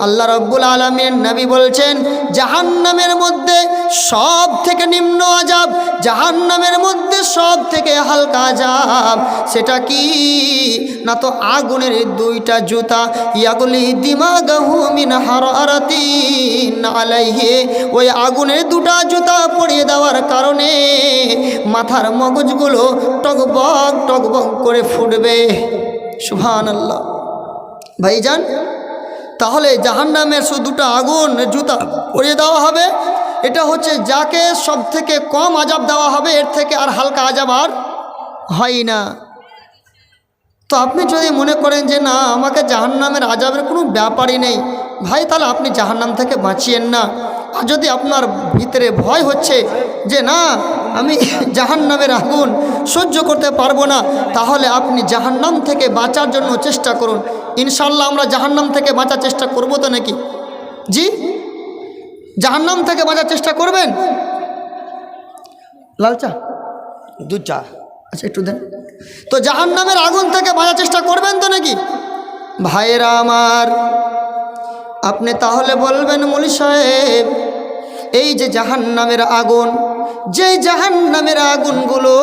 আল্লাহ রাব্বুল আলামিন নবী বলছেন জাহান্নামের মধ্যে সব থেকে নিম্ন আযাব, জাহান্নামের মধ্যে সব থেকে হালকা আযাব সেটা কি না তো আগুনের দুইটা জুতা, ইয়াগুলি দিমাগাহু মিন হারারাতিন আলাইহি, ওই আগুনের দুটা জুতা পরিয়ে দেওয়ার কারণে মাথার মগজগুলো টকবক টকবক করে ফুটবে। সুবহানাল্লাহ। ভাইজান, তাহলে জাহান্নামের শুধু দুটো আগুন জুতা পরিয়ে দেওয়া হবে, এটা হচ্ছে যাকে সব থেকে কম আযাব দেওয়া হবে, এর থেকে আর হালকা আযাব আর হয় না। তো আপনি যদি মনে করেন যে না আমাকে জাহান্নামের আযাবের কোনো ব্যাপারই নেই, ভাই তাহলে আপনি জাহান্নাম থেকে বাঁচিয়েন না। আর যদি আপনার ভিতরে ভয় হচ্ছে যে না আমি জাহান্নামের আগুন সহ্য করতে পারবো না, তাহলে আপনি জাহান্নাম থেকে বাঁচার জন্য চেষ্টা করুন। ইনশাল্লাহ আমরা জাহান্নাম থেকে বাঁচার চেষ্টা করব তো নাকি? জি, জাহান্নাম থেকে বাঁচার চেষ্টা করবেন? লাল চা, দুধ চা, আচ্ছা একটু দেন তো। জাহান্নামের আগুন থেকে বাঁচার চেষ্টা করবেন তো নাকি? ভাইরা আমার, আপনি তাহলে বলবেন মৌলভী সাহেব এই যে জাহান্নামের আগুন, যেই জাহান্নামের আগুনগুলো,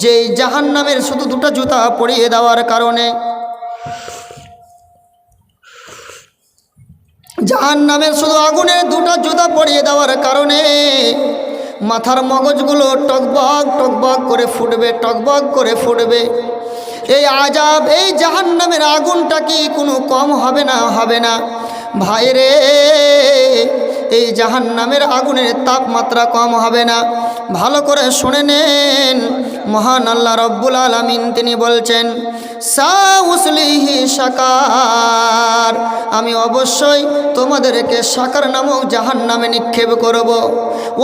যেই জাহান্নামের শুধু দুটো জুতা পরিয়ে দেওয়ার কারণে, জাহান্নামের শুধু আগুনের দুটো জুতা পরিয়ে দেওয়ার কারণে মাথার মগজগুলো টকবক টকবক করে ফুটবে, টকবক করে ফুটবে। এই আযাব, এই জাহান্নামের আগুনটা কি কোনো কম হবে না? হবে না ভাইরে, এই জাহান্নামের আগুনের তাপমাত্রা কম হবে না। ভালো করে শুনে নেন, মহান আল্লাহ রব্বুল আলামিন তিনি বলছেন সাউসলিহি সাকার, আমি অবশ্যই তোমাদেরকে সাকার নামক জাহান্নামে নিক্ষেপ করব।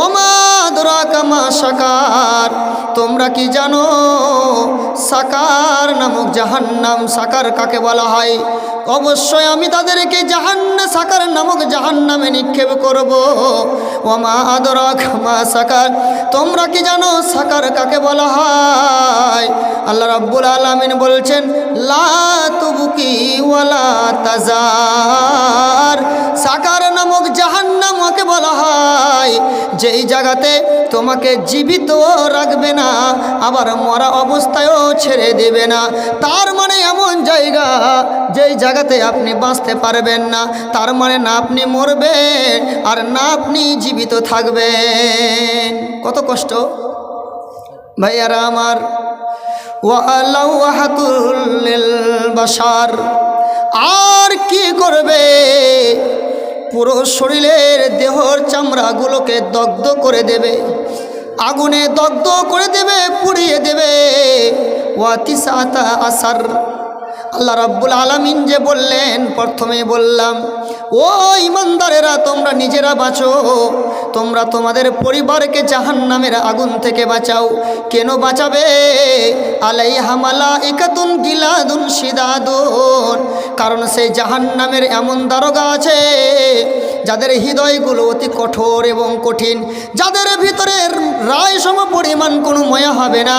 ওমা আদরাকা মা সাকার, তোমরা কি জানো সাকার নামক জাহান্নাম, সাকার কাকে বলা হয়? অবশ্যই আমি তাদেরকে সাকার নামক জাহান্নামে নিক্ষেপ করব। ওমা আদরাকা মা সাকার, তোমরা কি জানো সাকার কাকে বলা হয়? আল্লাহ রাব্বুল আলামিন বলছেন লা তুবকি ওয়ালা তাজার, সাকার নামক জাহান্নাম ওকে বলা হয় যেই জায়গাতে তোমাকে জীবিত রাখবে না, আবার মরা অবস্থায়ও ছেড়ে দেবে না। তার মানে এমন জায়গা যেই জায়গাতে আপনি বাঁচতে পারবেন না, তার মানে না আপনি মরবেন আর না আপনি জীবিত থাকবেন। কত কষ্ট ভাইয়ারা আমার। ওয়ালাওয়াহাতুল লিল বাশার, আর কি করবে? পুরো শরীরের দেহর চামড়াগুলোকে দগ্ধ করে দেবে, আগুনে দগ্ধ করে দেবে, পুড়িয়ে দেবে। ওয়াতিসাতা আসার, আল্লাহ রাব্বুল আলামিন যে বললেন, প্রথমে বললাম ও ইমানদারেরা তোমরা নিজেরা বাঁচো, তোমরা তোমাদের পরিবারকে জাহান্নামের আগুন থেকে বাঁচাও। কেন বাঁচাবে? আলাইহা মালাইকাতুন গিলাদুন শিদাদুন, কারণ সেই জাহান্নামের এমন দারোগা আছে যাদের হৃদয়গুলো অতি কঠোর এবং কঠিন, যাদের ভিতরে রায় সম পরিমাণ কোনো মায়া হবে না,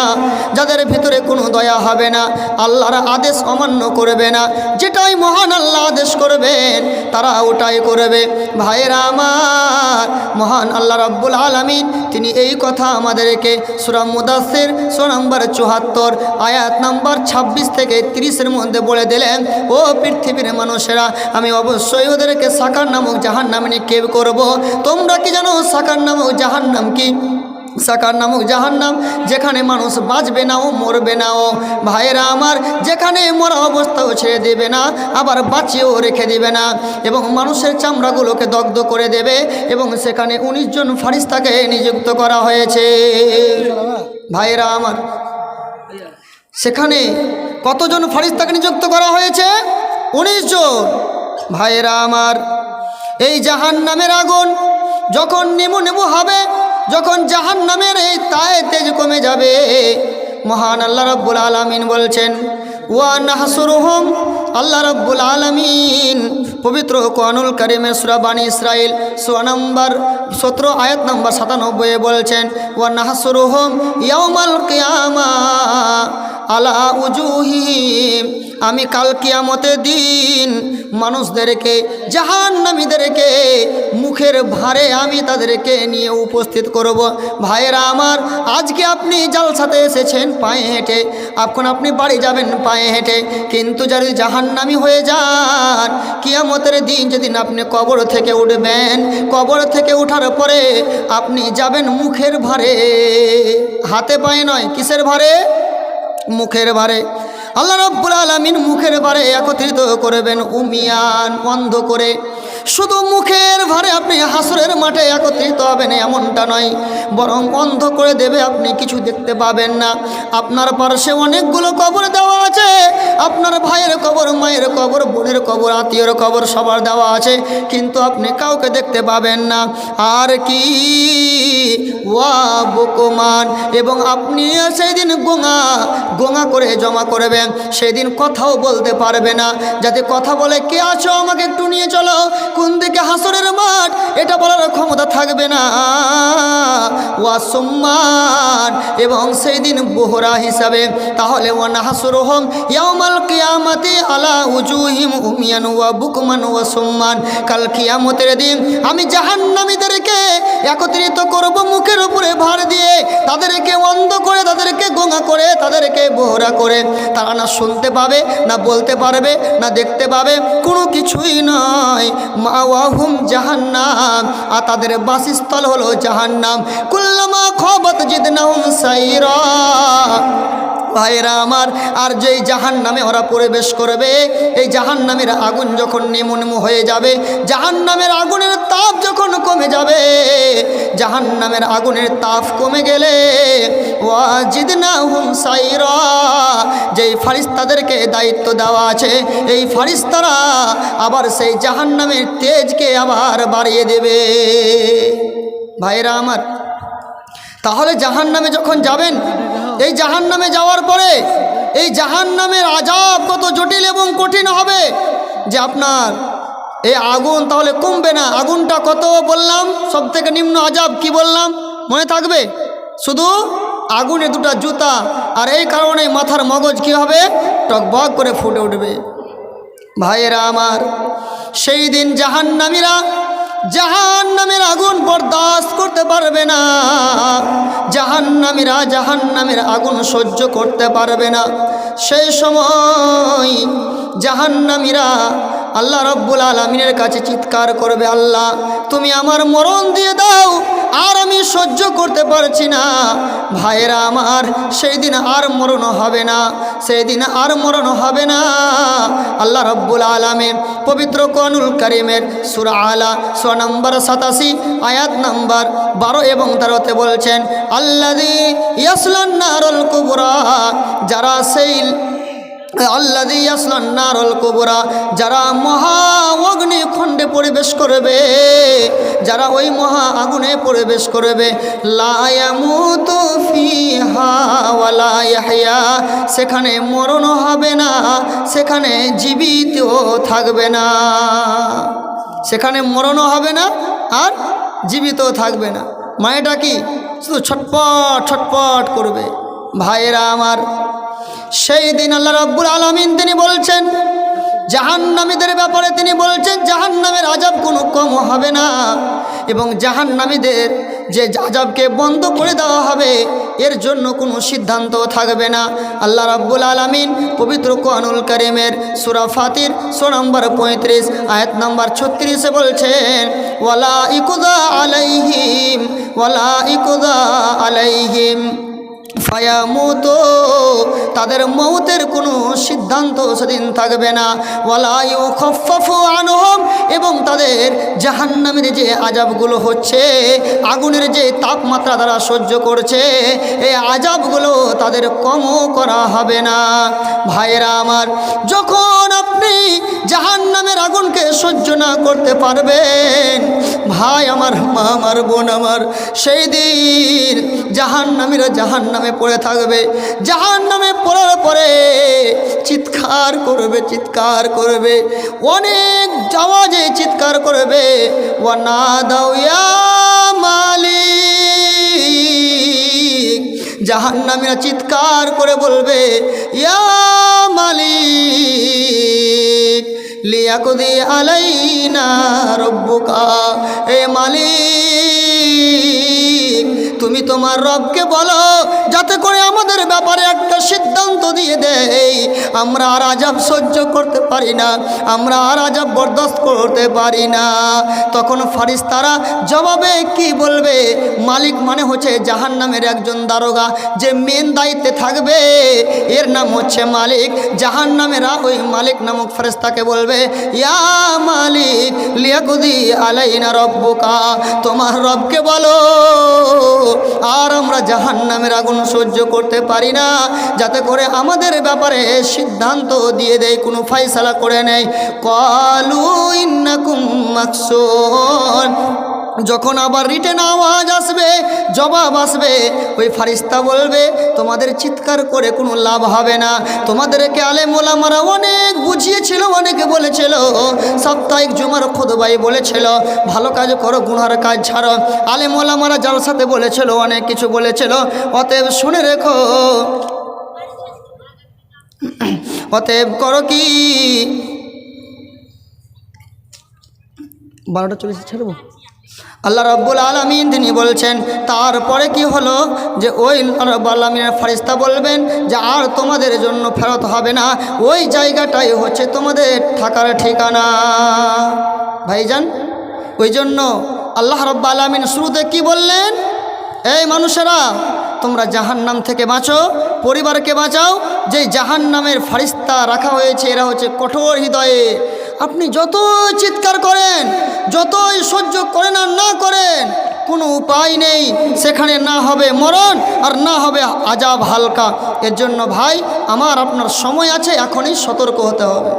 যাদের ভিতরে কোনো দয়া হবে না, আল্লাহর আদেশ অমান্য করবে না, যেটাই মহান আল্লাহ আদেশ করবেন তারা ওটাই করবে। ভাইরা আমার, মহান আল্লাহ রাব্বুল আলামিন তিনি এই কথা আমাদেরকে সূরা মুদাসসির সূরা নম্বর ৭৪ আয়াত নম্বর ২৬ থেকে ৩০-এর মধ্যে বলে দিলেন, ও পৃথিবীর মানুষেরা আমি অবশ্যই ওদেরকে সাকার নামক জাহান্নামে নিক্ষেপ করব। তোমরা কি জানো সাকার নামক জাহান্নাম কি? সাকার নামক জাহান্নাম যেখানে মানুষ বাঁচবে না ও মরবে না ও ভাইরা আমার, যেখানে মরা অবস্থাও ছেড়ে দেবে না আবার বাঁচিয়েও রেখে দেবে না, এবং মানুষের চামড়াগুলোকে দগ্ধ করে দেবে, এবং সেখানে 19 জন ফারিস্তাকে নিযুক্ত করা হয়েছে। ভাইরা আমার, সেখানে কতজন ফারিস্তাকে নিযুক্ত করা হয়েছে? 19 জন। ভাইরা আমার, এই জাহান্নামের আগুন যখন নেমু নেমু হবে, যখন জাহান্নামের এই তায়ে তেজ কমে যাবে, মহান আল্লাহ রাব্বুল আলামিন বলছেন ওয়া নাহসুরুহুম, আল্লাহ রাব্বুল আলামিন পবিত্র কোরআনুল কারীমের সূরা বানী ইসরাইল সূরা নম্বর 17 আয়াত নম্বর 97 বলছেন ওয়া নাহসুরুহুম ইয়াউমাল কিয়ামা, আলা উজুহিহিম, আমি কাল কিয়ামতের দিন মানুষদেরকে, জাহান্নামীদেরকে মুখের ভারে আমি তাদেরকে নিয়ে উপস্থিত করব। ভাইয়েরা আমার, আজকে আপনি জালসাতে এসেছেন পায়ে হেঁটে, এখন আপনি বাড়ি যাবেন পায়ে হেঁটে, কিন্তু যদি জাহান্নামী হয়ে যান, কিয়ামতের দিন যেদিন আপনি কবর থেকে উঠবেন, কবর থেকে ওঠার পরে আপনি যাবেন মুখের ভারে, হাতে পায়ে নয়। কিসের ভারে? মুখের ভারে। আল্লাহ রাব্বুল আলামিন মুখের ভারে একত্রিত করবেন উমিয়ান, অন্ধ করে। শুধু মুখের ভারে আপনি হাসরের মাঠে একত্রিত হবেন এমনটা নয়, বরং অন্ধ করে দেবে, আপনি কিছু দেখতে পাবেন না। আপনার পাশে অনেকগুলো কবর দেওয়া আছে, আপনার ভাইয়ের কবর, মায়ের কবর, বোনের কবর, আত্মীয়ের কবর সবার দেওয়া আছে, কিন্তু আপনি কাউকে দেখতে পাবেন না। আর কি ওয়া বুকুমান, এবং আপনি সেই দিন গোঙা করে জমা করবেন, সেদিন কথাও বলতে পারবে না। যাতে কথা বলে, কে আছো আমাকে একটু নিয়ে চলো, কোন দিকে হাসরের মাঠ, এটা বলার ক্ষমতা থাকবে না। ওয়া সুম্মান, এবং সেই দিন বোহরা হিসাবে। তাহলে ওয়া নাহসুরুহুম ইয়াউমাল কিয়ামাতি আলা উজুহিম উমিয়ান ওয়া বুকমান ওয়া সুম্মান, কাল কিয়ামতের দিন আমি জাহান্নামীদেরকে একত্রিত করব মুখের উপরে ভার দিয়ে, তাদেরকে অন্ধ করে, তাদেরকে গোঙা করে, তাদেরকে বোহরা করে। তারা না শুনতে পাবে, না বলতে পারবে, না দেখতে পাবে, কোনো কিছুই নয়। মাওয়াহুম জাহান্নাম, আর তাদের বাসস্থল হলো জাহান্নাম। কুল্লামা খাবাত জিদনাহুম সাইরা। ভাইরা আমার, আর যেই জাহান্নামে ওরা প্রবেশ করবে, এই জাহান্নামের আগুন যখন নিমু হয়ে যাবে, জাহান্নামের আগুনের তাপ যখন কমে যাবে, জাহান্নামের আগুনের তাপ কমে গেলে ওয়াজিদনাহুম সাইরা, যেই ফারিস্তাদেরকে দায়িত্ব দেওয়া আছে, এই ফারিস্তারা আবার সেই জাহান্নামের তেজকে আবার বাড়িয়ে দেবে। ভাইরা আমার, তাহলে জাহান্নামে যখন যাবেন, এই জাহান্নামে যাওয়ার পরে এই জাহান্নামের আযাব কত জটিল এবং কঠিন হবে, যে আপনার এই আগুন তাহলে কমবে না। আগুনটা কত বললাম? সব থেকে নিম্ন আযাব কি বললাম? মনে থাকবে? শুধু আগুনে দুটা জুতা, আর এই কারণে মাথার মগজ কি হবে? টকবক করে ফুটে উঠবে। ভাইয়েরা আমার, সেই দিন জাহান্নামীরা জাহান্নামের আগুন বরদাস্ত করতে পারবে না, জাহান্নামীরা জাহান্নামের আগুন সহ্য করতে পারবে না। সেই সময় জাহান্নামীরা আল্লাহ রাব্বুল আলামিনের কাছে চিৎকার করবে, আল্লাহ তুমি আমার মরণ দিয়ে দাও, আর আমি সহ্য করতে পারছি না। ভাইয়েরা আমার, সেই দিন আর মরণ হবে না, সেই দিন আর মরণ হবে না। আল্লাহ রাব্বুল আলামিন পবিত্র কোরআনুল কারীমের সূরা আলা সূরা নম্বর 87 আয়াত নম্বর 12 এবং 13তে বলছেন, আল্লাযী ইয়াসলান নারুল কুবরা, যারা সেই আল্লাযী ইয়াসলান নারুল কুবরা, যারা মহা অগ্নিকুণ্ডে প্রবেশ করবে, যারা ওই মহা আগুনে প্রবেশ করবে, লা ইয়ামুতু ফিহা ওয়ালা ইয়াহইয়া, সেখানে মরণ হবে না, সেখানে জীবিত থাকবে না, সেখানে মরণ হবে না আর জীবিত থাকবে না। মানেটা কি? শুধু ছটপট ছটপট করবে। ভাইয়েরা আমার, সেই দিন আল্লাহ রাব্বুল আলামিন তিনি বলছেন জাহান্নামীদের ব্যাপারে, তিনি বলছেন জাহান্নামের আযাব কোনো কম হবে না, এবং জাহান্নামীদের যে আযাবকে বন্ধ করে দেওয়া হবে, এর জন্য কোনো সিদ্ধান্ত থাকবে না। আল্লাহ রাব্বুল আলামিন পবিত্র কোরআনুল কারীমের সূরা ফাতির সূরা নম্বর 35 আয়াত নম্বর 36-এ বলছেন, ওয়ালা ইকুদা আলাইহিম ওয়ালা ইকুদা আলাইহিম ফায়ামুতু, তাদের মৌতের কোনো সিদ্ধান্ত সেদিন থাকবে না। ওয়ালা ইউখাফফাফু আনহুম, এবং তাদের জাহান্নামের যে আযাবগুলো হচ্ছে, আগুনের যে তাপমাত্রা তারা সহ্য করছে, এই আযাবগুলো তাদের কমও করা হবে না। ভাইয়েরা আমার, যখন আপনি জাহান্নামের আগুনকে সহ্য না করতে পারবেন, ভাই আমার, মা আমার, বোন আমার, সেই দিন জাহান্নামীরা জাহান্নামে পড়ে থাকবে। জাহান্নামে পড়ার পরে চিৎকার করবে, চিৎকার করবে, অনেক আওয়াজে চিৎকার করবে, ওয়ানাদাউ ইয়া মালিক, জাহান্নামীরা চিৎকার করে বলবে, ইয়া মালিক লিয়াকদি আলাইনা রব্বুকা, এ মালিক তুমি তোমার রবকে বলো যাতে করে আমাদের ব্যাপারে একটা সিদ্ধান্ত দিয়ে দেয়। আমরা আর আযাব সহ্য করতে পারি না, আমরা আর আযাব বরদাস্ত করতে পারি না। তখন ফারিস্তারা জবাবে কি বলবে? মালিক মানে হচ্ছে জাহান্নামের একজন দারোগা, যে মেন দায়িত্বে থাকবে, এর নাম হচ্ছে মালিক। জাহান্নামেরা ওই মালিক নামক ফেরেশতাকে বলবে, ইয়া মালিক লিয়াকদি আলাইনা রব্বুকা, তোমার রবকে বলো আর আমরা জাহান্নামের আগুন সহ্য করতে পারি না, যাতে করে আমাদের ব্যাপারে সিদ্ধান্ত দিয়ে দেয়, কোনো ফায়সালা করে নেয়। ক্বালু ইন্নাকুম মাকসুন, যখন আবার রিটেন আওয়াজ আসবে, জবাব আসবে, ওই ফারিস্তা বলবে তোমাদের চিৎকার করে কোনো লাভ হবে না। তোমাদেরকে আলেম ওলামারা অনেক বুঝিয়েছিল, অনেকে বলেছিল, সাপ্তাহিক জুমার খুতবায় বলেছিল ভালো কাজ করো, গুনার কাজ ছাড়ো। আলেম ওলামারা যার সাথে বলেছিল অনেক কিছু বলেছিল। অতএব শুনে রেখো, অতএব করো কি, 12:40 ছাড়বো। আল্লাহ রাব্বুল আলামিন তিনি বলছেন, তারপরে কি হলো যে ওই রাব্বুল আলামিনের ফেরেশতা বলবেন যে আর তোমাদের জন্য ফেরত হবে না, ওই জায়গাটাই হচ্ছে তোমাদের থাকার ঠিকানা। ভাইজান, ওই জন্য আল্লাহ রাব্বুল আলামিন শুরুতে কি বললেন? এই মানুষেরা, তোমরা জাহান্নাম থেকে বাঁচো, পরিবারকে বাঁচাও। যে জাহান্নামের ফেরেশতা রাখা হয়েছে এরা হচ্ছে কঠোর হৃদয়ে। আপনি যতই চিৎকার করেন, যতই সহ্য করেন আর না করেন, কোনো উপায় নেই, সেখানে না হবে মরণ আর না হবে আযাব হালকা। এর জন্য ভাই আমার, আপনার সময় আছে, এখনই সতর্ক হতে হবে।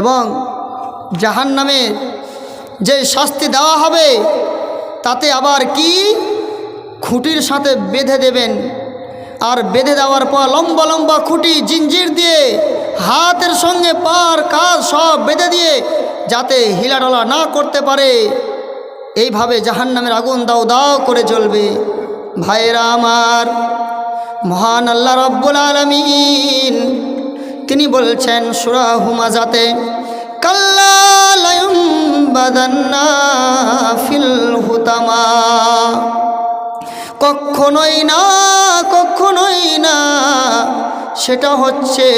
এবং জাহান্নামে যে শাস্তি দেওয়া হবে তাতে আবার কি, খুঁটির সাথে বেঁধে দেবেন, আর বেঁধে দেওয়ার পর লম্বা লম্বা খুঁটি জিঞ্জির দিয়ে হাতের সঙ্গে পার কাজ সব বেঁধে দিয়ে যাতে হিলাডলা না করতে পারে, এইভাবে জাহান্নামের আগুন দাও দাও করে জ্বলবে। ভাইরা আমার, মহান আল্লাহ রাব্বুল আলামিন তিনি বলছেন সূরা হুমাযাতে, কাল্লা লায়ুমবাদান্না ফিল হুতামা, কখনোই না, কখনোই না, সেটা হচ্ছে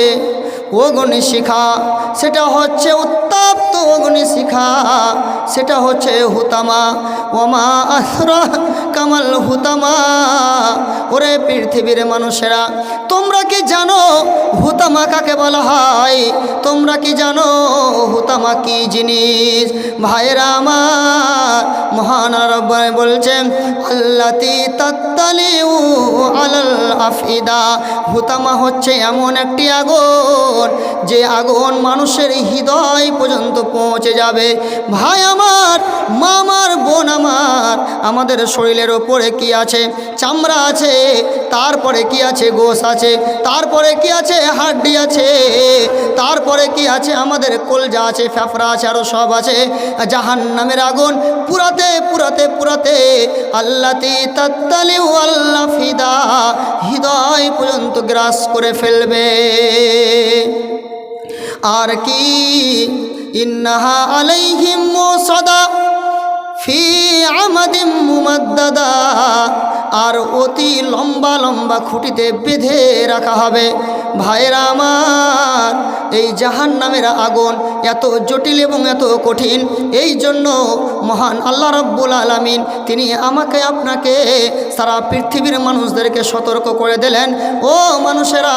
অগ্নিশিখা, সেটা হচ্ছে উত্তপ্ত অগ্নিশিখা, সেটা হচ্ছে হুতামা। ওমা আসরা কামাল হুতামা, ওরে পৃথিবীর মানুষেরা, তোমরা কি জানো হুতামা কাকে বলা হয়? তোমরা কি জানো হুতামা কি জিনিস? ভাইরা আমার, মহান রব্বানি বলছেন, আল্লাতি তাত্তালিউ আলাল আফিদা, হুতামা হচ্ছে এমন একটি আগুন যে আগুন মানুষের হৃদয় পর্যন্ত পৌঁছে যাবে। ভাই আমার, মা আমার, বোন আমার, আমাদের শরীরের ওপরে কি আছে? চামড়া আছে, তারপরে কি আছে? গোশ আছে, তারপরে কি আছে? হাড্ডি আছে, তারপরে কি আছে? আমাদের কলজা আছে, ফেফড়া আছে, আরও সব আছে। জাহান্নামের আগুন পুরাতে পুরাতে পুরাতে আল্লাতি তাত্তালিউ আল আফিদা, হৃদয় পর্যন্ত গ্রাস করে ফেলবে। আর কি, ইন্নাহা আলাইহিম মুসাদা ফি আমাদিম মুমাদ্দাদা, আর অতি লম্বা লম্বা খুঁটিতে বেঁধে রাখা হবে। ভাইরা আমার, এই জাহান্নামের আগুন এত জটিল এবং এত কঠিন, এই জন্য মহান আল্লাহ রাব্বুল আলামিন তিনি আমাকে আপনাকে সারা পৃথিবীর মানুষদেরকে সতর্ক করে দিলেন, ও মানুষেরা,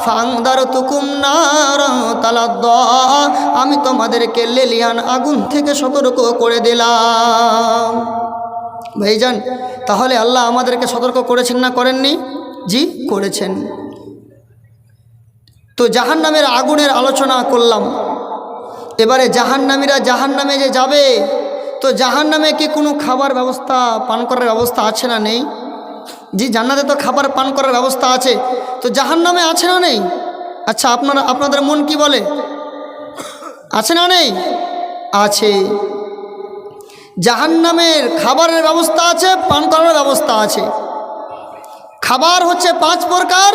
ফাংদারতুকুম নারান তালাদ্দা, আমি তোমাদেরকে লেলিয়ান আগুন থেকে সতর্ক করে দিলাম। ভাইজান, তাহলে আল্লাহ আমাদেরকে সতর্ক করেছেন না করেননি? জি করেছেন। তো জাহান্নামের আগুনের আলোচনা করলাম। এবারে জাহান্নামীরা জাহান্নামে যে যাবে, তো জাহান্নামে কি কোনো খাবার ব্যবস্থা, পান করার ব্যবস্থা আছে না নেই? জি, জান্নাতে তো খাবার পান করার ব্যবস্থা আছে, তো জাহান্নামে আছে না নেই? আচ্ছা, আপনাদের মন কি বলে? আছে না নেই? আছে। জাহান্নামের খাবারের ব্যবস্থা আছে, পান করার ব্যবস্থা আছে। খাবার হচ্ছে 5 প্রকার,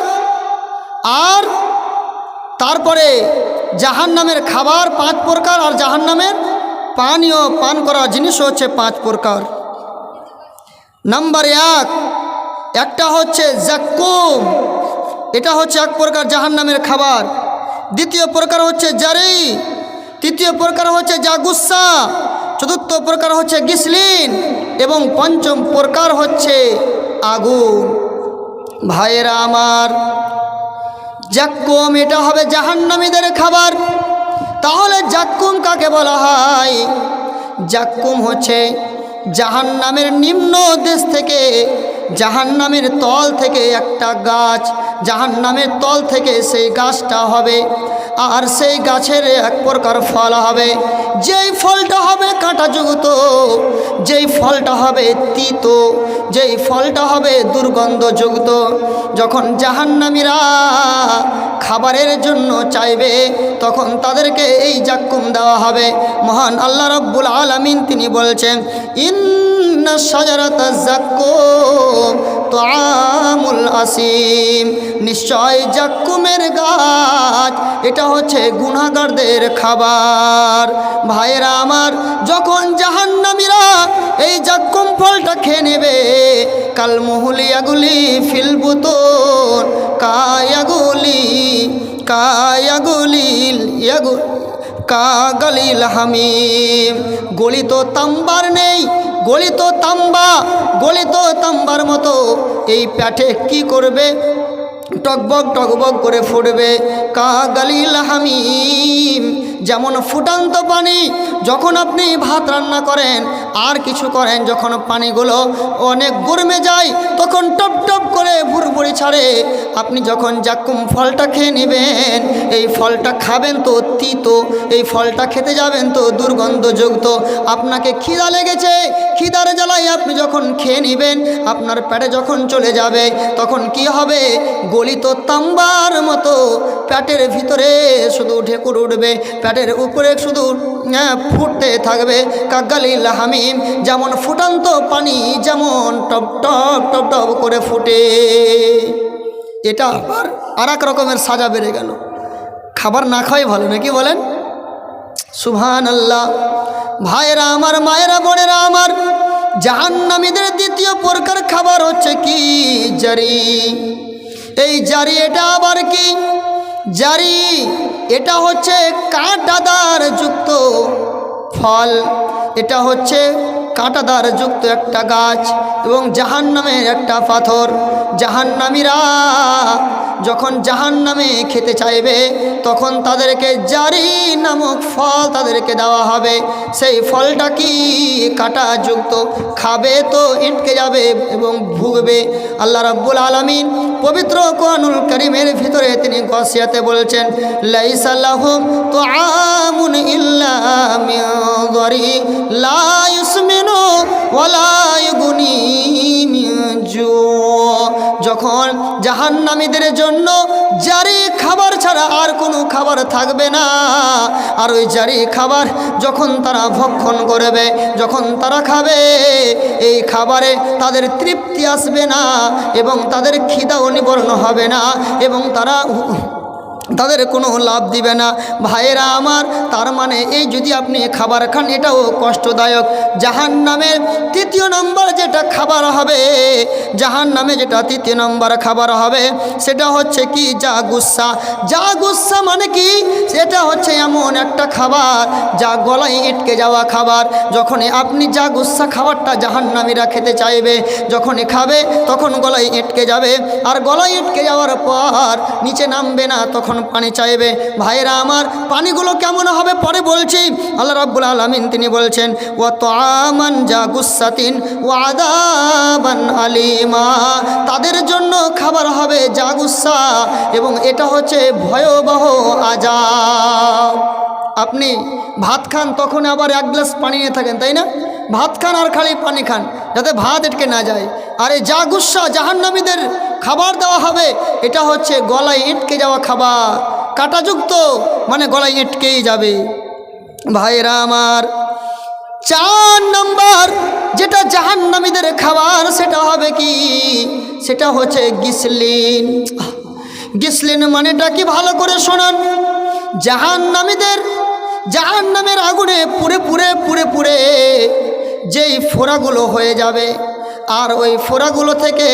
আর তারপরে জাহান্নামের খাবার 5 প্রকার, আর জাহান্নামের পানীয় পান করা জিনিস হচ্ছে 5 প্রকার। নাম্বার 1, একটা হচ্ছে জাক্কুম, এটা হচ্ছে 1 প্রকার জাহান্নামের খাবার। দ্বিতীয় প্রকার হচ্ছে জারি, তৃতীয় প্রকার হচ্ছে জাগুসা, চতুর্থ প্রকার হচ্ছে গিসলিন এবং পঞ্চম প্রকার হচ্ছে আগুন। ভাইয়েরা আমার, জাক্কুম এটা হবে জাহান্নামীদের খাবার। তাহলে জাক্কুম কাকে বলা হয়? জাক্কুম হচ্ছে জাহান্নামের নিম্ন দেশ থেকে, জাহান্নামের তল থেকে একটা গাছ, জাহান্নামের তল থেকে সেই গাছটা হবে, আর সেই গাছের 1 প্রকার ফল হবে, যেই ফলটা হবে কাঁটাযুক্ত, যেই ফলটা হবে তিতো, যেই ফলটা হবে দুর্গন্ধযুক্ত। যখন জাহান্নামীরা খাবারের জন্য চাইবে তখন তাদেরকে এই জাক্কুম দেওয়া হবে। মহান আল্লাহ রাব্বুল আলামিন তিনি বলছেন, ইন্না শাজারাতা জাক্কুম তুআমুল আসিম, নিশ্চয় জাক্কুমের গাছ এটা হচ্ছে গুনাহগারদের খাবার। ভাইরা আমার, যখন জাহান্নামীরা এই জাক্কুম ফলটা খেয়ে নেবে, কাল মুহলিয়াগুলি ফিল বুতুন কাগালিল হামিম, গলিত তাম্বার নেই, গলিত তাম্বার মতো এই পেটে কি করবে? টকবক টকবক করে ফুটবে। কাগালিল হামিম, যেমন ফুটান্ত পানি, যখন আপনি ভাত রান্না করেন আর কিছু করেন, যখন পানিগুলো অনেক গরমে যায় তখন টপ টপ করে ভুরভুরি ছাড়ে। আপনি যখন জাক্কুম ফলটা খেয়ে নেবেন, এই ফলটা খাবেন তো তিতো, এই ফলটা খেতে যাবেন তো দুর্গন্ধযুক্ত। আপনাকে খিদা লেগেছে, খিদার জ্বালায় আপনি যখন খেয়ে নেবেন, আপনার পেটে যখন চলে যাবে তখন কি হবে? গলিত তাম্বার মতো পেটের ভিতরে শুধু ঢেকুর উঠবে, পেটের উপরে শুধু ফুটতে থাকবে। কাগালিল হামিম, যেমন ফুটান্ত পানি যেমন টপ টপ টপ টপ করে ফুটে। এটা আবার আর এক রকমের সাজা বেড়ে গেল। খাবার না খাওয়াই ভালো, নাকি বলেন? সুবহানাল্লাহ। ভাইরা আমার, মায়েরা, বোনেরা আমার, জাহান্নামীদের দ্বিতীয় প্রকার খাবার হচ্ছে কি? জারি। এই জারি এটা আবার কি? জারি এটা হচ্ছে কাঁটাদার যুক্ত ফল, এটা হচ্ছে কাঁটাদার যুক্ত একটা গাছ এবং জাহান্নামের একটা পাথর। জাহান্নামীরা যখন জাহান্নামে খেতে চাইবে তখন তাদেরকে জারি নামক ফল তাদেরকে দেওয়া হবে। সেই ফলটা কি? কাঁটাযুক্ত, খাবে তো ইটকে যাবে এবং ভুগবে। আল্লাহ রাব্বুল আলামিন পবিত্র কোরআনুল কারীমের ভিতরে তিনি গাসিয়াতে বলছেন, লাইসা লাহুম তুআমুন ইল্লা মিন যারি লা ইউসমিনু ওয়ালা ইউগনি মিন জু। যখন জাহান্নামীদের জন্য জারি খাবার ছাড়া আর কোনো খাবার থাকবে না, আর ওই জারি খাবার যখন তারা ভক্ষণ করবে, যখন তারা খাবে, এই খাবারে তাদের তৃপ্তি আসবে না এবং তাদের খিদাও নিবারণ হবে না এবং তাদের কোনো লাভ দিবে না। ভাইয়েরা আমার, তার মানে এই যদি আপনি খাবার খান এটাও কষ্টদায়ক। জাহান্নামের তৃতীয় নম্বর যেটা খাবার হবে, জাহান্নামে যেটা তৃতীয় নম্বর খাবার হবে সেটা হচ্ছে কি? জাগুসা। জাগুসা মানে কি? সেটা হচ্ছে এমন একটা খাবার যা গলায় আটকে যাওয়া খাবার। যখনই আপনি জাগুসা খাবারটা জাহান্নামীরা খেতে চাইবে, যখনই খাবে তখন গলায় আটকে যাবে, আর গলায় আটকে যাওয়ার পর নিচে নামবে না, তখন পানি চাইবে। ভাইরা আমার, পানিগুলো কেমন হবে পরে বলছি। আল্লাহ রাব্বুল আলামিন তিনি বলছেন, ওয়া তুআমান জাগুসাতিন ওয়া আযাবান আলিমা, তাদের জন্য খাবার হবে জাগুসা এবং এটা হচ্ছে ভয়াবহ আযাব। আপনি ভাত খান তখন আবার 1 গ্লাস পানি নিয়ে থাকেন, তাই না? ভাত খান আর খালি পানি খান যাতে ভাত আটকে না যায়। আর এই জাগুসা জাহান্নামীদের খাবার দেওয়া হবে, এটা হচ্ছে গলায় আটকে যাওয়া খাবার, কাঁটাযুক্ত, মানে গলায় আটকেই যাবে। ভাইরা আমার, 4 নম্বর যেটা জাহান্নামীদের খাবার সেটা হবে কি? সেটা হচ্ছে গিসলিন। গিসলিন মানেটা কি ভালো করে শোনান। জাহান্নামের আগুনে পুড়ে পুড়ে পুড়ে পুড়ে যেই ফোড়াগুলো হয়ে যাবে, আর ওই ফোড়াগুলো থেকে,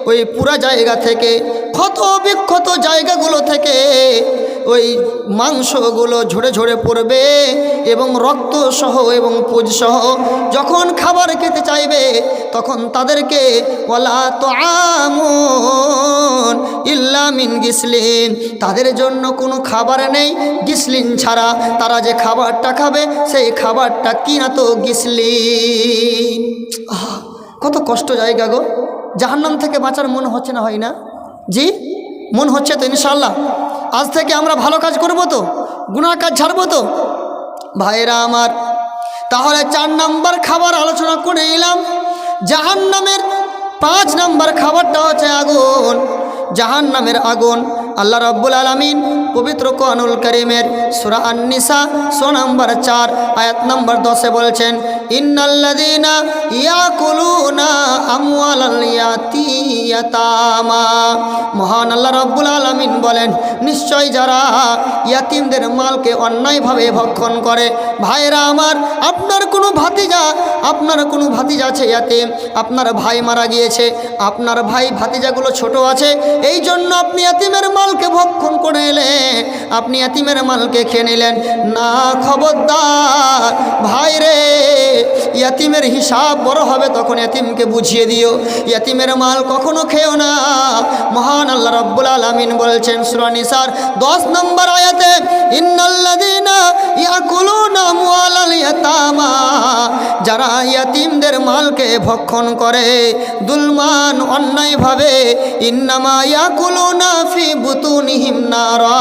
ওই পুরা জায়গা থেকে, ক্ষত বিক্ষত জায়গাগুলো থেকে ওই মাংসগুলো ঝরে ঝরে পড়বে এবং রক্ত সহ এবং পুজ সহ যখন খাবার খেতে চাইবে তখন তাদেরকে ওয়ালা তুআমুন ইল্লা মিন গিসলিন, তাদের জন্য কোনো খাবার নেই গিসলিন ছাড়া। তারা যে খাবারটা খাবে সেই খাবারটা কি না তো গিসলিন। কত কষ্ট জায়গা গো। জাহান্নাম থেকে বাঁচার মন হচ্ছে না, হয় না? জি, মন হচ্ছে তো ইনশাআল্লাহ। আজ থেকে আমরা ভালো কাজ করব তো, গুনাহ কাজ ছাড়বো তো ভাইরা আমার। তাহলে 4 নম্বর খাবার আলোচনা করে এলাম। জাহান্নামের 5 নম্বর খাবারটা হচ্ছে আগুন। জাহান্নামের আগুন আল্লাহ রাব্বুল আলামিন পবিত্র কোরআনুল কারীমের সূরা আন-নিসা সূরা নম্বর 4 আয়াত নম্বর 10 এ বলছেন, ইন্নাল্লাযীনা ইয়াকুলুনা আমওয়ালাল ইয়াতামা। মহান আল্লাহ রাব্বুল আলামিন বলেন, নিশ্চয় যারা ইয়াতিমদের মালকে অন্যায়ভাবে ভক্ষণ করে। ভাইরা আমার, আপনার কোনো ভাতিজা আছে ইয়াতিম, আপনার ভাই মারা গিয়েছে, আপনার ভাই ভাতিজাগুলো ছোট আছে, এই জন্য আপনি ইয়াতিমের মালকে ভক্ষণ করে এলেন, আপনি ইয়াতিমের মালকে খেয়ে নিলেন না। খবরদার ভাই রে, ইয়াতিমের হিসাব বড় হবে তখন ইয়াতিমকে বুঝিয়ে দিও, ইয়াতিমের মাল কখনো খেও না। মহান আল্লাহ রাব্বুল আলামিন বলছেন সূরা নিসার 10 নম্বর আয়াতে, ইন্নাল্লাযীনা ইয়াকুলুনা আমওয়ালাল ইয়াতামা, যারা ইয়াতিমদের মালকে ভক্ষণ করে দুলমান অন্যায়ভাবে, ইন্নামা ইয়াকুলুনা ফি বুতুনিহিম নারা,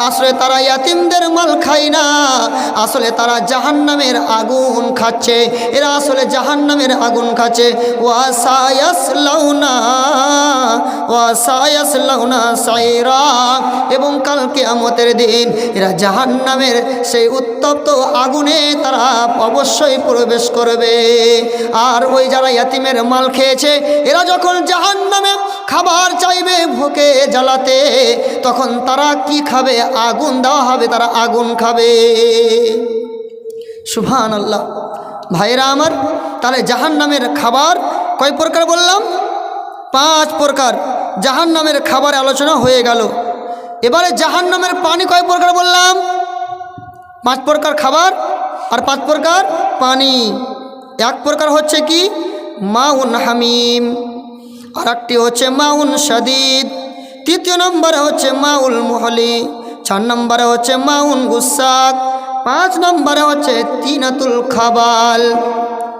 আসলে তারা ইয়াতিমদের মাল খায় না, আসলে তারা জাহান্নামের আগুন খাচ্ছে। এরা আসলে জাহান্নামের আগুন খাচ্ছে। ওয়া সায়াসলাউনা সাইরা, এবং কাল কিয়ামতের দিন এরা জাহান্নামের সেই উত্তপ্ত আগুনে তারা অবশ্যই প্রবেশ করবে। আর ওই যারা ইয়াতিমের মাল খেয়েছে এরা যখন জাহান্নামে খাবার চাইবে ভুকে জ্বালাতে, তখন তারা কি খাবে? আগুন দেওয়া হবে, তারা আগুন খাবে। সুবহানাল্লাহ। ভাইরা আমার, তাহলে জাহান্নামের খাবার কয় প্রকার বললাম? 5 প্রকার জাহান্নামের খাবার আলোচনা হয়ে গেল। এবারে জাহান্নামের পানি কয় প্রকার বললাম? 5 প্রকার খাবার আর 5 প্রকার পানি। 1 প্রকার হচ্ছে কি? মাউন হামিম, আর একটি হচ্ছে মাউন শাদীদ, 3 নম্বরে হচ্ছে মাউল মুহলি, 4 নম্বরে হচ্ছে মাউন গুসাক, 5 নম্বরে হচ্ছে তিনাতুল খাবাল।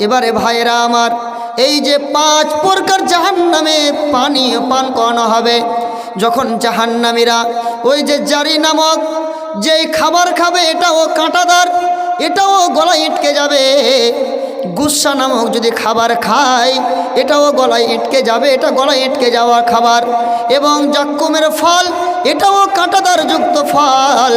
এবারে ভাইরা আমার, এই যে 5 প্রকার জাহান্নামে পানি পান করানো হবে, যখন জাহান্নামীরা ওই যে জারি নামক যেই খাবার খাবে, এটাও কাঁটাদার, এটাও গলায় আটকে যাবে। গুসা নামক যদি খাবার খায় এটাও গলায় আটকে যাবে, এটা গলায় আটকে যাওয়া খাবার। এবং জাক্কুমের ফল, এটাও কাঁটাদার যুক্ত ফল,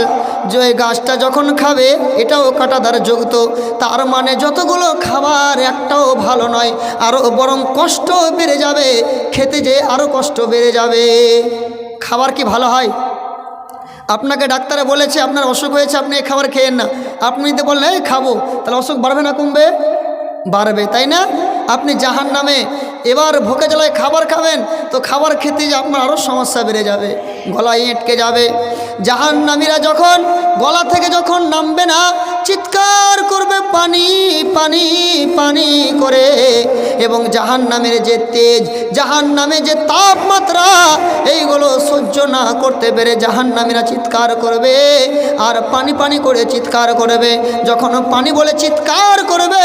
যে গাছটা যখন খাবে এটাও কাঁটাদার যুক্ত। তার মানে যতগুলো খাবার একটাও ভালো নয়, আরও বরং কষ্ট বেড়ে যাবে, খেতে যে আরও কষ্ট বেড়ে যাবে। খাবার কি ভালো হয়? আপনাকে ডাক্তারে বলেছে আপনার অসুখ হয়েছে, আপনি এই খাবার খেয়েন না, আপনি যদি বললেন এই খাবো, তাহলে অসুখ বাড়বে না কমবে? বাড়বে, তাই না? আপনি জাহান্নামে এবার ভোকে জ্বালায় খাবার খাবেন, তো খাবার খেতে যে আপনার আরও সমস্যা বেড়ে যাবে, গলায় আটকে যাবে। জাহান্নামীরা যখন গলা থেকে যখন নামবে না, চিৎকার করবে পানি পানি পানি করে, এবং জাহান্নামের যে তেজ, জাহান্নামে যে তাপমাত্রা, এইগুলো সহ্য না করতে পেরে জাহান্নামীরা চিৎকার করবে আর পানি পানি করে চিৎকার করবে। যখন পানি বলে চিৎকার করবে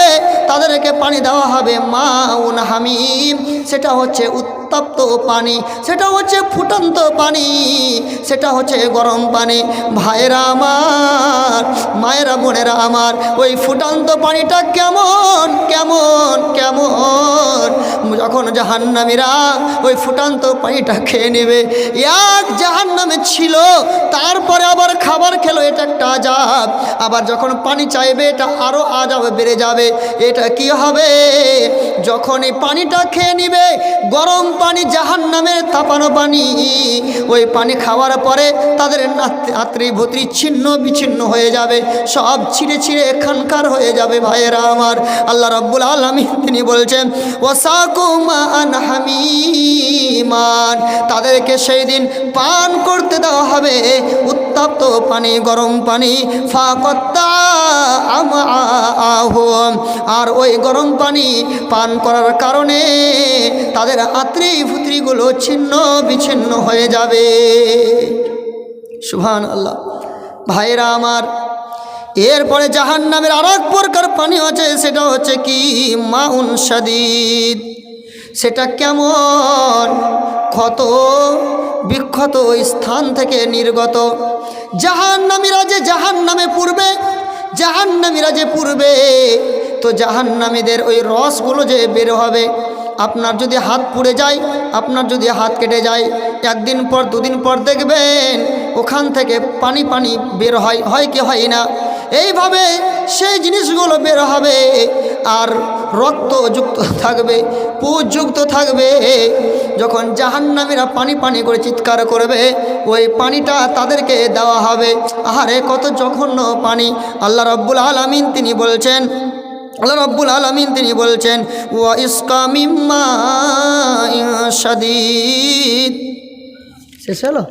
তাদেরকে পানি দেওয়া হবে মাউন হামিম, সেটা হচ্ছে উত্তপ্ত পানি, সেটা হচ্ছে ফুটন্ত পানি, সেটা হচ্ছে গরম পানি। ভাইরা আমার, মায়েরা বোনেরা আমার, ওই ফুটন্ত পানিটা কেমন কেমন কেমন যখন জাহান্নামীরা ওই ফুটন্ত পানিটা খেয়ে নেবে। এক জাহান্নামে ছিল, তারপরে আবার খাবার খেলো, এটা একটা আযাব। আবার যখন পানি চাইবে এটা আরও আযাব বেড়ে যাবে। এটা কি হবে? যখন এই পানিটা খেয়ে নিবে, গরম পানি, জাহান্নামের তাপানো পানি, ওই পানি খাওয়ার পরে তাদের আত্রি ভত্রি ছিন্ন বিচ্ছিন্ন হয়ে যাবে, সব ছিঁড়ে ছিঁড়ে এখানকার হয়ে যাবে। ভাইয়েরা আমার, আল্লাহ রাব্বুল আলামিন তিনি বলছেন ওয়াসাকুমান হামিমান, তাদেরকে সেই দিন পান করতে দেওয়া হবে উত্তপ্ত পানি, গরম পানি। ফাকাত্তা আমাআহুম, আর ওই গরম পানি পান করার কারণে তাদের আত্রি ভুত্রিগুলো ছিন্ন বিচ্ছিন্ন হয়ে যাবে। সুবহানাল্লাহ। ভাইরা আমার, এরপরে জাহান্নামের আর এক প্রকার পানি আছে, সেটা হচ্ছে কি মাউন শাদীদ। সেটা কেমন? ক্ষত বিক্ষত স্থান থেকে নির্গত। জাহান্নামীরা যে জাহান্নামে পূর্বে, জাহান্নামীরা যে পূর্বে, তো জাহান্নামীদের ওই রসগুলো যে বের হবে। আপনার যদি হাত পুড়ে যায়, আপনার যদি হাত কেটে যায়, একদিন পর দুদিন পর দেখবেন ওখান থেকে পানি পানি বের হয় কি হয় না? এইভাবে সেই জিনিসগুলো বের হবে, আর রক্তযুক্ত থাকবে, পুজযুক্ত থাকবে। যখন জাহান্নামীরা পানি পানি করে চিৎকার করবে, ওই পানিটা তাদেরকে দেওয়া হবে। আহারে কত জঘন্য পানি! আল্লাহ রাব্বুল আলামিন তিনি বলছেন, আল্লাহ রাব্বুল আলামিন তিনি বলছেন ওয়া ইসকা মিন মাইন শাদীদ। শেষ হলো?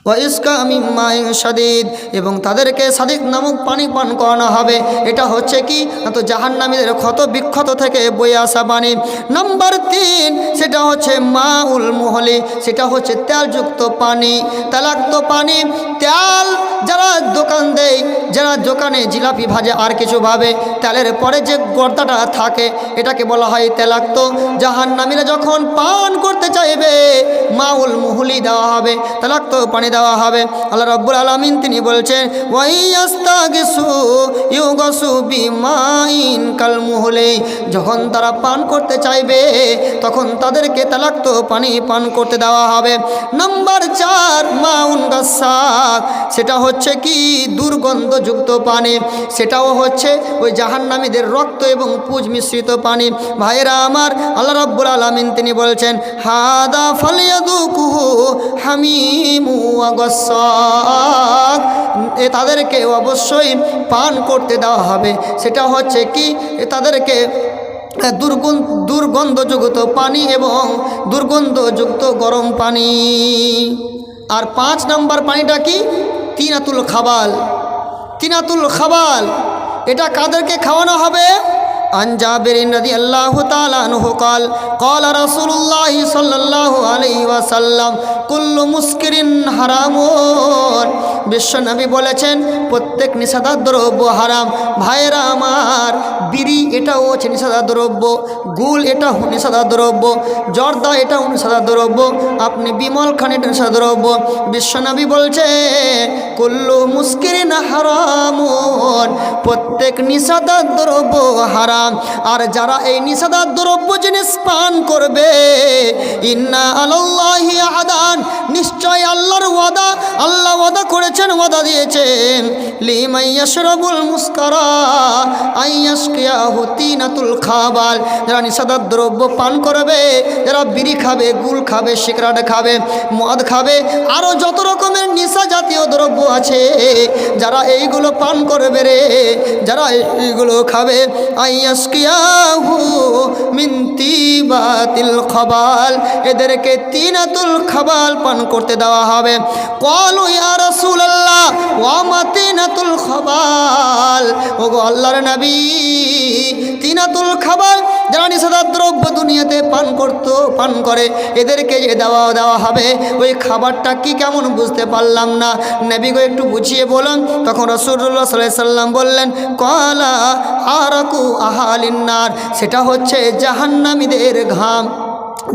ওয়া ইসকা মিন মাইন শাদীদ, এবং তাদেরকে সাদিক নামক পানি পান করানো হবে। এটা হচ্ছে কি? তো জাহান্নামীদের ক্ষত বিক্ষত থেকে বয়ে আসা পানি। নাম্বার 3, সেটা হচ্ছে মাউল মুহলি, সেটা হচ্ছে তেলযুক্ত পানি, তেলাক্ত পানি। তেল যারা দোকান দেয়, যারা দোকানে জিলাপি ভাজে আর কিছু ভাবে, তেলের পরে যে গর্দাটা থাকে এটাকে বলা হয় তেলাক্ত। জাহান্নামীরা যখন পান করতে চাইবে, মাউল মুহলি দেওয়া হবে, তেলাক্ত পানি দেওয়া হবে। আল্লাহ রাব্বুল আলামিন তিনি বলছেন ওয়াইয়াস্তাগিসু ইউগাসু বিমাইন কাল মুহলি, যখন তারা পান করতে চাইবে তখন তাদেরকে তেলাক্ত পানি পান করতে দেওয়া হবে। নাম্বার 4, মাউন গাসাক, সেটা হচ্ছে কি দুর্গন্ধযুক্ত পানি, সেটাও হচ্ছে ওই জাহান্নামীদের রক্ত এবং পুজ মিশ্রিত পানি। ভাইরা আমার, আল্লাহ রাব্বুল আলামিন তিনি বলছেন হাদা ফালিয়াদুকুহু হামিমু ওয়া গাসাক, তাদেরকে অবশ্যই পান করতে দেওয়া হবে। সেটা হচ্ছে কি তাদেরকে দুর্গন্ধযুক্ত পানি এবং দুর্গন্ধযুক্ত গরম পানি। আর 5 নম্বর পানিটা কি? তিনাতুল খাবাল। তিনাতুল খাবাল এটা কাদেরকে খাওয়ানো হবে? আন জাবির রাদিয়াল্লাহু তাআলা আনহু قال قال رسول الله صلى الله عليه وسلم কুল্লু মুসকিরিন হারামুন, বিশ্বনবী বলেছেন প্রত্যেক নিষেধাজ্ঞ দ্রব্য হারাম। ভাইরা আমার, বিড়ি এটাও হচ্ছে নিষেধাজ্ঞ দ্রব্য, গুল এটা নিষেধাজ্ঞ দ্রব্য, জর্দা এটাও নিষেধাজ্ঞ দ্রব্য, আপনি বিমল খান এটা নিষেধাজ্ঞ দ্রব্য। বিশ্বনবী বলছে কুল্লু মুসকিরিন হারামুন, প্রত্যেক নিষেধাজ্ঞ দ্রব্য হারাম। আর যারা এই নিষেধাজ্ঞ দ্রব্য জিনিস পান করবে, ইন্না আলাল্লাহি আদান, নিশ্চয় আল্লাহর ওয়াদা, আল্লাহ ওয়াদা করেছেন, ওয়াদা দিয়েছেন লিমান ইয়াশরাবুল মুসকারা আইয়াসকিয়াহু তিনাতুল খাবাল, যারা নিষেধাজ্ঞ দ্রব্য পান করবে, যারা বিড়ি খাবে, গুল খাবে, সিগারেট খাবে, মদ খাবে, আরও যত রকমের নেশা জাতীয় দ্রব্য আছে, যারা এইগুলো পান করবে রে, যারা এইগুলো খাবে, আইয়াসকিয়াহু মিন তিবাতিল খাবাল, এদেরকে তিনাতুল খাবাল পান করতে দেওয়া হবে। ক্বালু ইয়া রাসূলুল্লাহ ওয়া মা তিনাতুল খাবাল, ওগো আল্লাহর নবী, তিনাতুল খাবাল যারা নিষেধাজ্ঞ দ্রব্য দুনিয়াতে পান করে, এদেরকে যে দেওয়া হবে, ওই খাবারটা কি কেমন বুঝতে পারলাম না, নবী গো একটু বুঝিয়ে বলুন। তখন রাসূলুল্লাহ সাল্লাল্লাহু আলাইহি সাল্লাম বললেন ক্বালা আরাকু আহালিন নার, সেটা হচ্ছে জাহান্নামীদের ঘাম।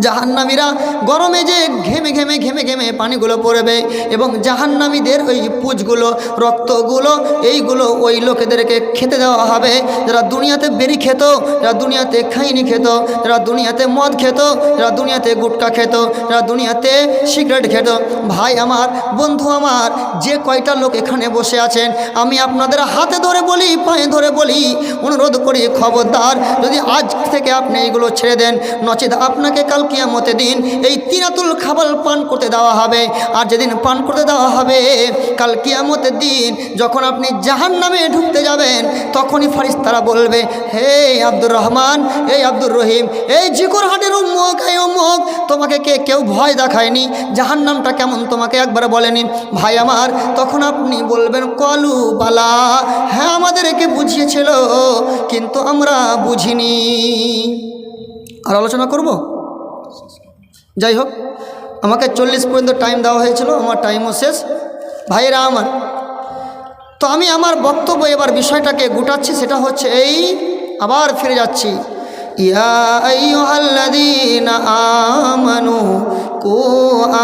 জাহান্নামীরা গরমে যে ঘেমে ঘেমে ঘেমে ঘেমে পানিগুলো পড়বে এবং জাহান্নামীদের ওই পুজগুলো রক্তগুলো এইগুলো ওই লোকেদেরকে খেতে দেওয়া হবে যারা দুনিয়াতে বেরি খেত, যারা দুনিয়াতে খাইনি খেত, যারা দুনিয়াতে মদ খেত, যারা দুনিয়াতে গুটকা খেত, যারা দুনিয়াতে সিগারেট খেত। ভাই আমার, বন্ধু আমার, যে কয়টা লোক এখানে বসে আছেন, আমি আপনাদের হাতে ধরে বলি, পায়ে ধরে বলি, অনুরোধ করি, খবরদার, যদি আজ থেকে আপনি এইগুলো ছেড়ে দেন, নচেত আপনাকে কাল কিয়ামতের দিন এই তিনাতুল খাবার পান করতে দেওয়া হবে। আর যেদিন পান করতে দেওয়া হবে, কাল কিয়ামতের দিন যখন আপনি জাহান্নামে ঢুকতে যাবেন, তখনই ফারিস্তারা বলবে, হে আব্দুর রহমান, এই আব্দুর রহিম, এই জিকরহাটের উম্মুক, এই উম্মুক, তোমাকে কেউ ভয় দেখায়নি? জাহান্নামটা কেমন তোমাকে একবার বলেনি? ভাই আমার, তখন আপনি বলবেন, কলু বালা, হ্যাঁ আমাদেরকে বুঝিয়েছিল, কিন্তু আমরা বুঝিনি। আর আলোচনা করব? যাই হোক, আমাকে 40 পর্যন্ত টাইম দেওয়া হয়েছিল, আমার টাইমও শেষ। ভাইয়েরা আমার, তো আমি আমার বক্তব্য এবার বিষয়টাকে গুটাচ্ছি, সেটা হচ্ছে এই, আবার ফিরে যাচ্ছি, ইয়া আইয়ুহাল্লাযীনা আমানু কু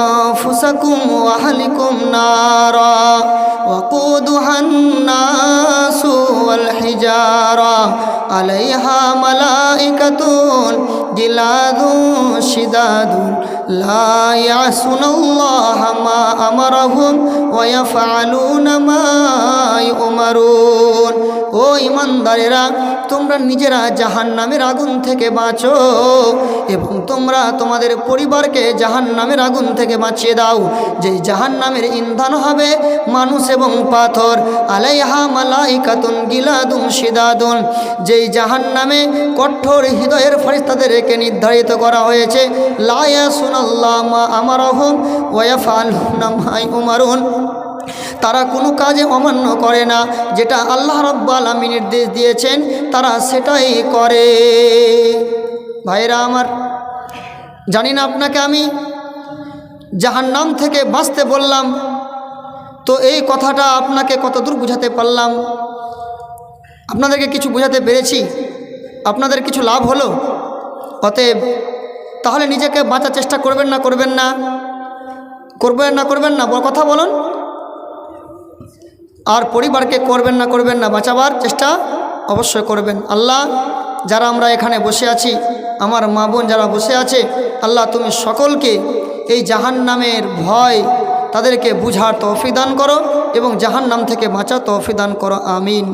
আনফুসাকুম ওয়া আহলিকুম নারা ওয়াকুদুহান নাসু ওয়াল হিজারা আলাইহা মালাইকাতুন গিলাদুন শিদাদুন লা ইয়াসুনাল্লাহা মা আমারাহুম ওয়া ইয়াফআলুনা মা ইউমারুন। ও ঈমানদারেরা, তোমরা নিজেরা জাহান্নামের আগুন থেকে বাঁচো এবং তোমরা তোমাদের পরিবারকে জাহান্নামের আগুন থেকে বাঁচিয়ে দাও, যেই জাহান্নামের ইন্ধন হবে মানুষ এবং পাথর। আলাইহা মালাইকাতুন গিলাদুন শিদাদুন, যেই জাহান্নামে কঠোর হৃদয়ের ফেরেশতাদেরকে নির্ধারিত করা হয়েছে। লা ইয়াসুনাল্লাহা মা আমারাহুম ওয়া ইয়াফআলুনা মা ইউমারুন, তারা কোনো কাজে অমান্য করে না, যেটা আল্লাহ রাব্বুল আলামিন নির্দেশ দিয়েছেন তারা সেটাই করে। ভাইরা আমার, জানি না আপনাকে আমি জাহান্নাম থেকে বাঁচতে বললাম, তো এই কথাটা আপনাকে কতদূর বুঝাতে পারলাম? আপনাদেরকে কিছু বুঝাতে পেরেছি? আপনাদের কিছু লাভ হলো? অতএব তাহলে নিজেকে বাঁচার চেষ্টা করবেন না? করবেন না? করবেন না? করবেন না? কথা বলুন। আর পরিবারকে করবেন না? করবেন না? বাঁচাবার চেষ্টা অবশ্যই করবেন। আল্লাহ, যারা আমরা এখানে বসে আছি, আমার মা বোন যারা বসে আছে, আল্লাহ তুমি সকলকে এই জাহান্নামের ভয় তাদেরকে বুঝার তৌফিক দান করো এবং জাহান্নাম থেকে বাঁচার তৌফিক দান করো। আমিন।